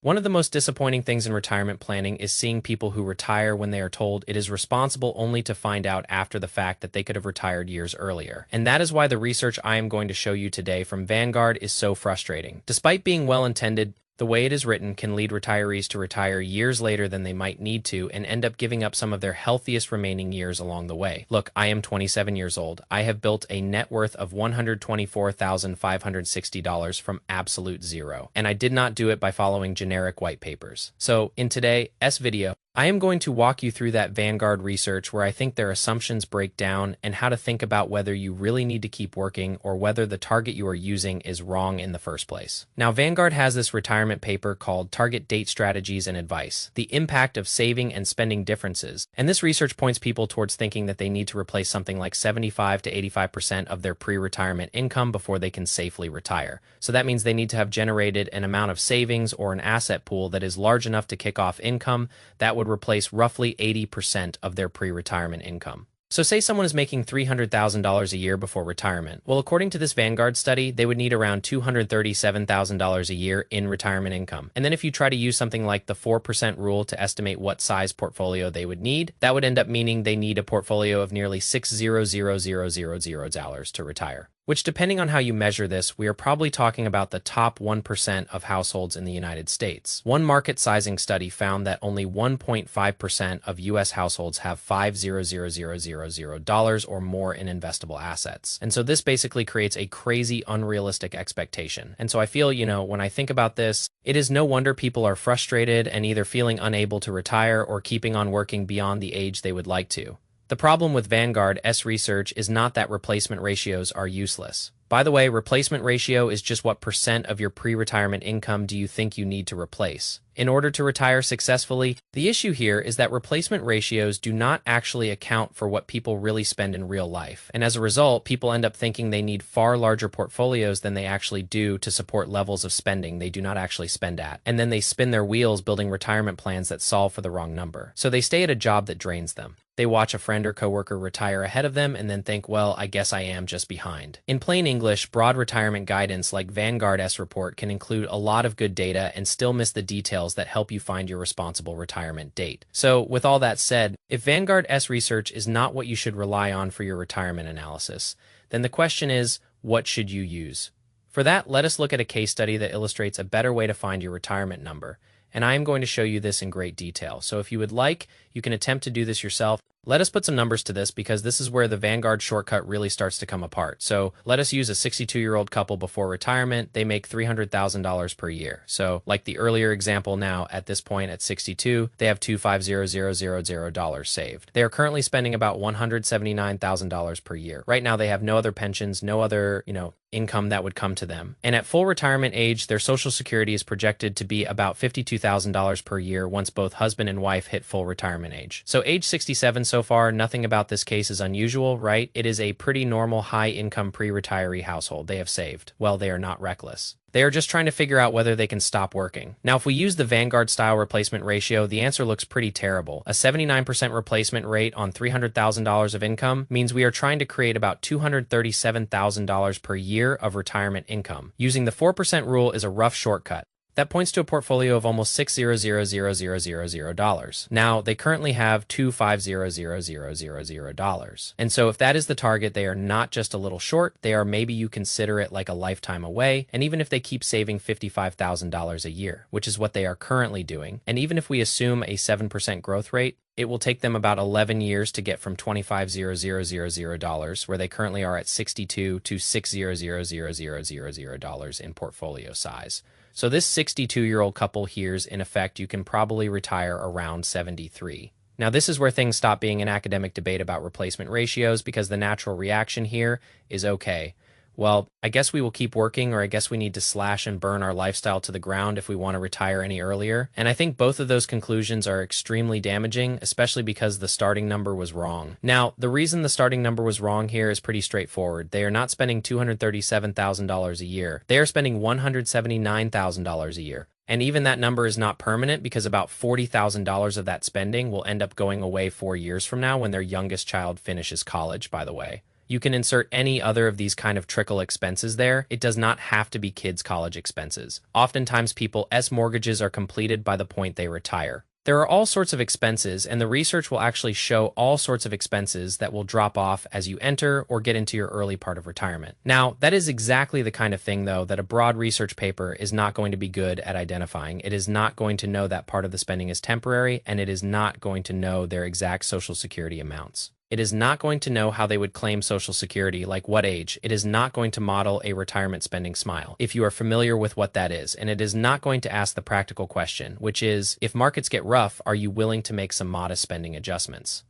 One of the most disappointing things in retirement planning is seeing people who retire when they are told it is responsible only to find out after the fact that they could have retired years earlier. And that is why the research I am going to show you today from Vanguard is so frustrating. Despite being well-intended, the way it is written can lead retirees to retire years later than they might need to and end up giving up some of their healthiest remaining years along the way. Look, I am 27 years old. I have built a net worth of $124,560 from absolute zero, and I did not do it by following generic white papers. So in today's video, I am going to walk you through that Vanguard research where I think their assumptions break down and how to think about whether you really need to keep working or whether the target you are using is wrong in the first place. Now, Vanguard has this retirement paper called Target Date Strategies and Advice, the impact of saving and spending differences. And this research points people towards thinking that they need to replace something like 75 to 85% of their pre-retirement income before they can safely retire. So that means they need to have generated an amount of savings or an asset pool that is large enough to kick off income that would replace roughly 80% of their pre-retirement income. So say someone is making $300,000 a year before retirement. Well, according to this Vanguard study, they would need around $237,000 a year in retirement income. And then if you try to use something like the 4% rule to estimate what size portfolio they would need, that would end up meaning they need a portfolio of nearly $600,000 to retire. Which, depending on how you measure this, we are probably talking about the top 1% of households in the United States. One market sizing study found that only 1.5% of U.S. households have $500,000 or more in investable assets. And so this basically creates a crazy, unrealistic expectation. And so I feel, when I think about this, it is no wonder people are frustrated and either feeling unable to retire or keeping on working beyond the age they would like to. The problem with Vanguard's research is not that replacement ratios are useless. By the way, replacement ratio is just what percent of your pre-retirement income do you think you need to replace. In order to retire successfully, the issue here is that replacement ratios do not actually account for what people really spend in real life. And as a result, people end up thinking they need far larger portfolios than they actually do to support levels of spending they do not actually spend at. And then they spin their wheels building retirement plans that solve for the wrong number. So they stay at a job that drains them. They watch a friend or coworker retire ahead of them and then think, well, I guess I am just behind. In plain English, broad retirement guidance like Vanguard's report can include a lot of good data and still miss the details that help you find your responsible retirement date. So with all that said, if Vanguard's research is not what you should rely on for your retirement analysis, then the question is, what should you use? For that, let us look at a case study that illustrates a better way to find your retirement number. And I am going to show you this in great detail. So if you would like, you can attempt to do this yourself. Let us put some numbers to this because this is where the Vanguard shortcut really starts to come apart. So let us use a 62-year-old couple before retirement. They make $300,000 per year. So like the earlier example now, at this point at 62, they have $250,000 saved. They are currently spending about $179,000 per year. Right now they have no other pensions, no other, income that would come to them. And at full retirement age, their Social Security is projected to be about $52,000 per year once both husband and wife hit full retirement age. So age 67 so far, nothing about this case is unusual, right? It is a pretty normal high-income pre-retiree household they have saved. Well, they are not reckless. They are just trying to figure out whether they can stop working. Now, if we use the Vanguard-style replacement ratio, the answer looks pretty terrible. A 79% replacement rate on $300,000 of income means we are trying to create about $237,000 per year of retirement income. Using the 4% rule is a rough shortcut. That points to a portfolio of almost $600,000. Now, they currently have $250,000. And so if that is the target, they are not just a little short, they are maybe you consider it like a lifetime away. And even if they keep saving $55,000 a year, which is what they are currently doing, and even if we assume a 7% growth rate, it will take them about 11 years to get from $25,000, where they currently are at 62, to $600,000 in portfolio size. So this 62-year-old couple here's, in effect, you can probably retire around 73. Now, this is where things stop being an academic debate about replacement ratios because the natural reaction here is, okay, well, I guess we will keep working, or I guess we need to slash and burn our lifestyle to the ground if we want to retire any earlier. And I think both of those conclusions are extremely damaging, especially because the starting number was wrong. Now, the reason the starting number was wrong here is pretty straightforward. They are not spending $237,000 a year. They are spending $179,000 a year. And even that number is not permanent because about $40,000 of that spending will end up going away 4 years from now when their youngest child finishes college, by the way. You can insert any other of these kind of trickle expenses there. It does not have to be kids' college expenses. Oftentimes people's mortgages are completed by the point they retire. There are all sorts of expenses, and the research will actually show all sorts of expenses that will drop off as you enter or get into your early part of retirement. Now, that is exactly the kind of thing, though, that a broad research paper is not going to be good at identifying. It is not going to know that part of the spending is temporary, and it is not going to know their exact Social Security amounts. It is not going to know how they would claim Social Security, like what age. It is not going to model a retirement spending smile, if you are familiar with what that is. And it is not going to ask the practical question, which is, if markets get rough, are you willing to make some modest spending adjustments?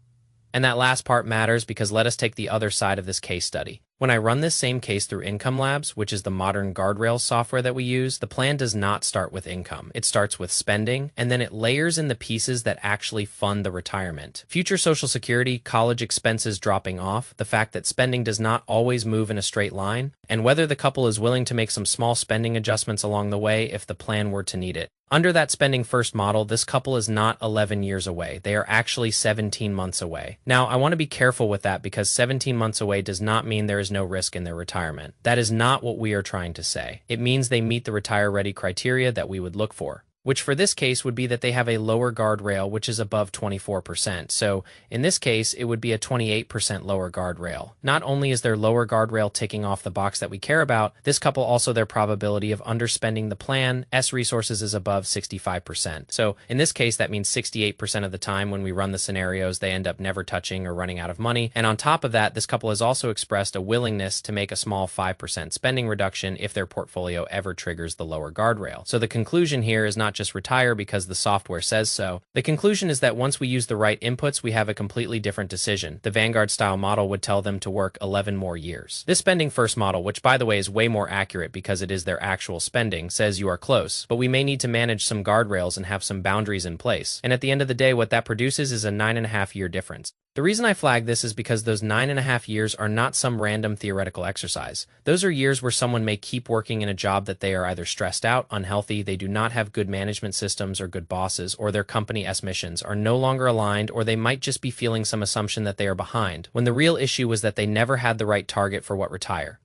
And that last part matters because let us take the other side of this case study. When I run this same case through Income Labs, which is the modern guardrails software that we use, the plan does not start with income. It starts with spending, and then it layers in the pieces that actually fund the retirement. Future Social Security, college expenses dropping off, the fact that spending does not always move in a straight line, and whether the couple is willing to make some small spending adjustments along the way if the plan were to need it. Under that spending first model, this couple is not 11 years away. They are actually 17 months away. Now, I want to be careful with that because 17 months away does not mean there is no risk in their retirement. That is not what we are trying to say. It means they meet the retire-ready criteria that we would look for, which for this case would be that they have a lower guardrail, which is above 24%. So in this case, it would be a 28% lower guardrail. Not only is their lower guardrail ticking off the box that we care about, this couple also their probability of underspending the plan, S resources is above 65%. So in this case, that means 68% of the time when we run the scenarios, they end up never touching or running out of money. And on top of that, this couple has also expressed a willingness to make a small 5% spending reduction if their portfolio ever triggers the lower guardrail. So the conclusion here is not just retire because the software says so. The conclusion is that once we use the right inputs, we have a completely different decision. The Vanguard style model would tell them to work 11 more years. This spending first model, which by the way is way more accurate because it is their actual spending, says you are close, but we may need to manage some guardrails and have some boundaries in place. And at the end of the day, what that produces is a 9.5-year difference. The reason I flag this is because those 9.5 years are not some random theoretical exercise. Those are years where someone may keep working in a job that they are either stressed out, unhealthy, they do not have good management systems or good bosses, or their company's missions are no longer aligned, or they might just be feeling some assumption that they are behind, when the real issue was that they never had the right target for what retire.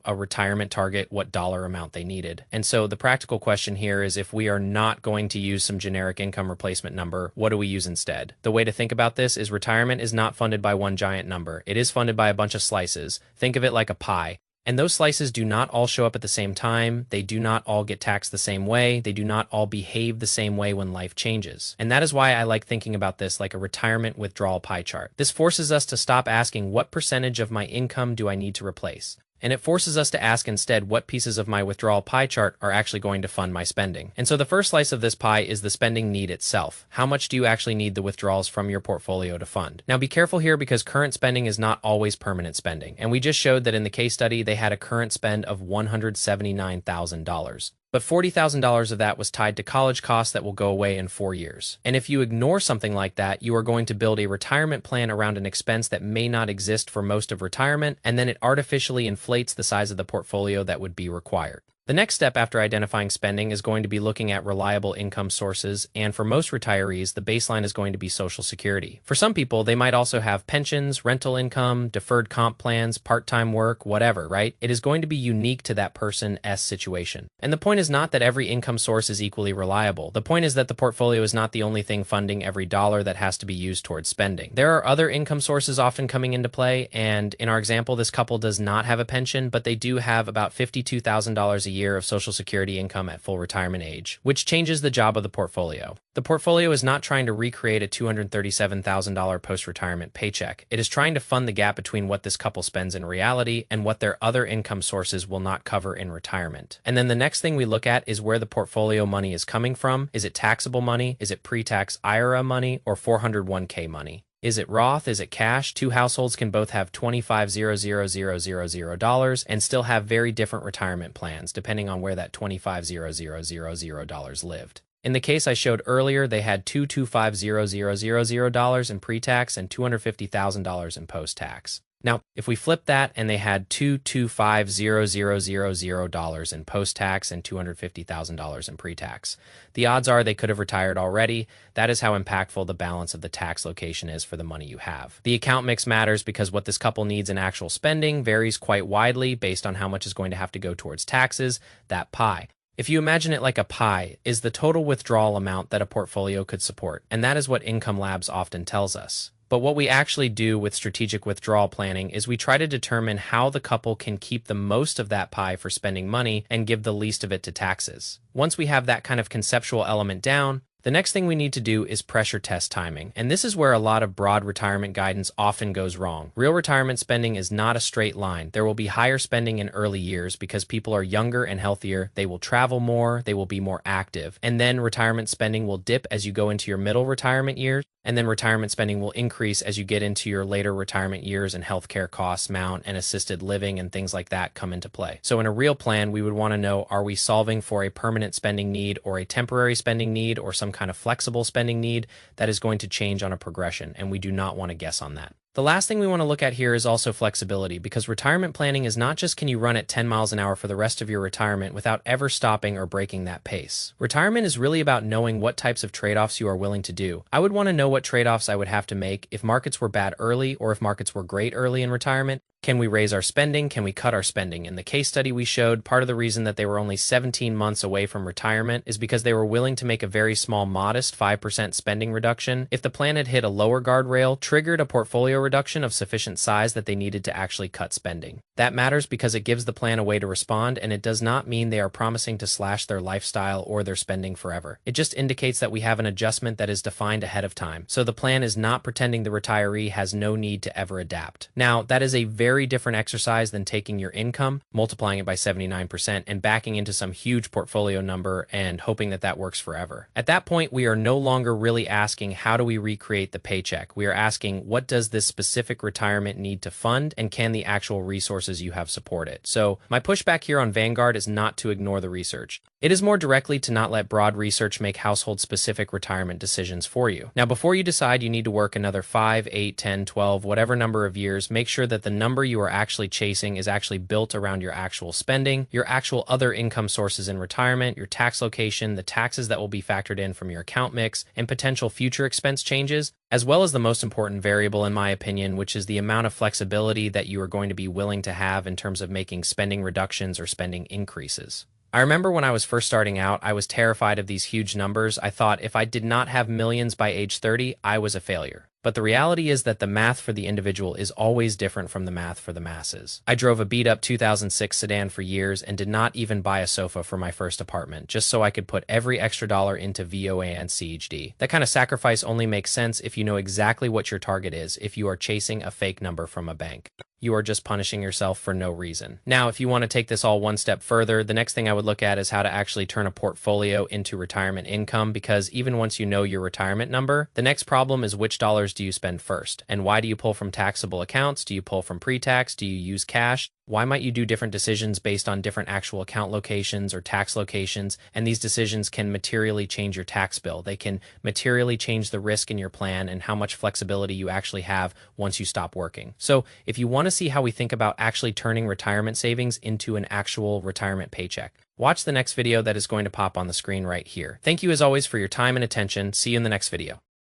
A retirement target, what dollar amount they needed. And so the practical question here is if we are not going to use some generic income replacement number, what do we use instead? The way to think about this is retirement is not funded by one giant number. It is funded by a bunch of slices. Think of it like a pie. And those slices do not all show up at the same time. They do not all get taxed the same way. They do not all behave the same way when life changes. And that is why I like thinking about this like a retirement withdrawal pie chart. This forces us to stop asking what percentage of my income do I need to replace? And it forces us to ask instead what pieces of my withdrawal pie chart are actually going to fund my spending. And so the first slice of this pie is the spending need itself. How much do you actually need the withdrawals from your portfolio to fund? Now be careful here because current spending is not always permanent spending. And we just showed that in the case study, they had a current spend of $179,000. But $40,000 of that was tied to college costs that will go away in 4 years. And if you ignore something like that, you are going to build a retirement plan around an expense that may not exist for most of retirement, and then it artificially inflates the size of the portfolio that would be required. The next step after identifying spending is going to be looking at reliable income sources, and for most retirees, the baseline is going to be Social Security. For some people, they might also have pensions, rental income, deferred comp plans, part-time work, whatever, right? It is going to be unique to that person's situation. And the point is not that every income source is equally reliable. The point is that the portfolio is not the only thing funding every dollar that has to be used towards spending. There are other income sources often coming into play, and in our example, this couple does not have a pension, but they do have about $52,000 a year of Social Security income at full retirement age, which changes the job of the portfolio. The portfolio is not trying to recreate a $237,000 post-retirement paycheck. It is trying to fund the gap between what this couple spends in reality and what their other income sources will not cover in retirement. And then the next thing we look at is where the portfolio money is coming from. Is it taxable money? Is it pre-tax IRA money or 401k money? Is it Roth? Is it cash? Two households can both have $25,000 and still have very different retirement plans, depending on where that $25,000 lived. In the case I showed earlier, they had $225,000 in pre-tax and $250,000 in post-tax. Now, if we flip that and they had $225,000 in post-tax and $250,000 in pre-tax, the odds are they could have retired already. That is how impactful the balance of the tax location is for the money you have. The account mix matters because what this couple needs in actual spending varies quite widely based on how much is going to have to go towards taxes, that pie. If you imagine it like a pie, is the total withdrawal amount that a portfolio could support, and that is what Income Labs often tells us. But what we actually do with strategic withdrawal planning is we try to determine how the couple can keep the most of that pie for spending money and give the least of it to taxes. Once we have that kind of conceptual element down, the next thing we need to do is pressure test timing, and this is where a lot of broad retirement guidance often goes wrong. Real retirement spending is not a straight line. There will be higher spending in early years because people are younger and healthier, they will travel more, they will be more active, and then retirement spending will dip as you go into your middle retirement years, and then retirement spending will increase as you get into your later retirement years and healthcare costs mount and assisted living and things like that come into play. So in a real plan, we would want to know, are we solving for a permanent spending need or a temporary spending need or some kind of flexible spending need that is going to change on a progression, and we do not want to guess on that. The last thing we want to look at here is also flexibility, because retirement planning is not just can you run at 10 miles an hour for the rest of your retirement without ever stopping or breaking that pace. Retirement is really about knowing what types of trade-offs you are willing to do. I would want to know what trade-offs I would have to make if markets were bad early or if markets were great early in retirement. Can we raise our spending? Can we cut our spending? In the case study we showed, part of the reason that they were only 17 months away from retirement is because they were willing to make a very small, modest 5% spending reduction if the plan had hit a lower guardrail, triggered a portfolio reduction of sufficient size that they needed to actually cut spending. That matters because it gives the plan a way to respond, and it does not mean they are promising to slash their lifestyle or their spending forever. It just indicates that we have an adjustment that is defined ahead of time. So the plan is not pretending the retiree has no need to ever adapt. Now, that is a very different exercise than taking your income, multiplying it by 79%, and backing into some huge portfolio number and hoping that that works forever. At that point, we are no longer really asking, how do we recreate the paycheck? We are asking, what does this specific retirement need to fund, and can the actual resources you have support it? So my pushback here on Vanguard is not to ignore the research. It is more directly to not let broad research make household-specific retirement decisions for you. Now, before you decide you need to work another 5, 8, 10, 12, whatever number of years, make sure that the number you are actually chasing is actually built around your actual spending, your actual other income sources in retirement, your tax location, the taxes that will be factored in from your account mix, and potential future expense changes, as well as the most important variable in my opinion, which is the amount of flexibility that you are going to be willing to have in terms of making spending reductions or spending increases. I remember when I was first starting out, I was terrified of these huge numbers. I thought if I did not have millions by age 30, I was a failure. But the reality is that the math for the individual is always different from the math for the masses. I drove a beat-up 2006 sedan for years and did not even buy a sofa for my first apartment, just so I could put every extra dollar into VOA and CHD. That kind of sacrifice only makes sense if you know exactly what your target is, if you are chasing a fake number from a bank. You are just punishing yourself for no reason. Now, if you want to take this all one step further, the next thing I would look at is how to actually turn a portfolio into retirement income, because even once you know your retirement number, the next problem is which dollars do you spend first? And why do you pull from taxable accounts? Do you pull from pre-tax? Do you use cash? Why might you do different decisions based on different actual account locations or tax locations? And these decisions can materially change your tax bill. They can materially change the risk in your plan and how much flexibility you actually have once you stop working. So if you want to see how we think about actually turning retirement savings into an actual retirement paycheck, watch the next video that is going to pop on the screen right here. Thank you as always for your time and attention. See you in the next video.